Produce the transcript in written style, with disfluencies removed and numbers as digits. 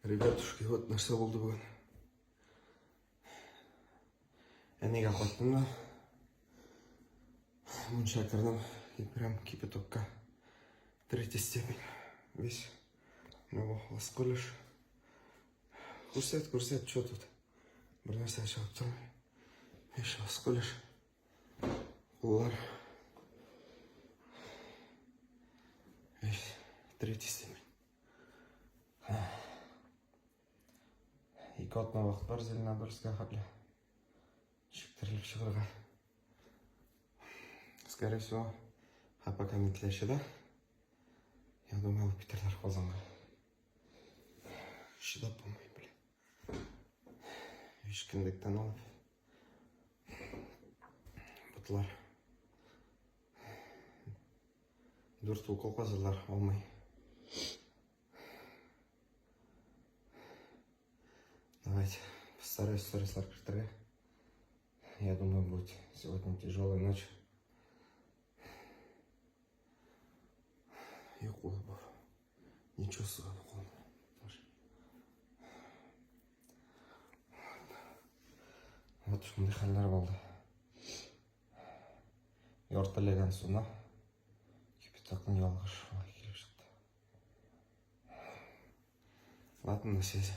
Ребятушки, вот нәрсе болды бүгін. Әнеге қойттым да. Мұн шәкірдім. Прям кипятокка. 3 степень. Весь. Ну, ласколыш. Көрсет, что тут? Бір нәрсе шығып тұрмай. Весь ласколыш. Олар. Весь. 3 степень. Екі отына уақыт бар Зеленодольская қабля. Шектіріліп шығырға. Скорее всего, пока метлящий, да? Я думаю, Питерлер қозанға. Шыдап болмай, блин. Ешкіндіктен алып. Бұтылар. Дұрт укол қазырлар олмай. Давайте постараюсь сторис аркетре. Я думаю, будет сегодня тяжелая ночь. И колобов. Ничего себе, вот шундай хәлләр булды. Орталеган суна. Кипятокның ялгыш килеп чыкты. Ладно, на связи.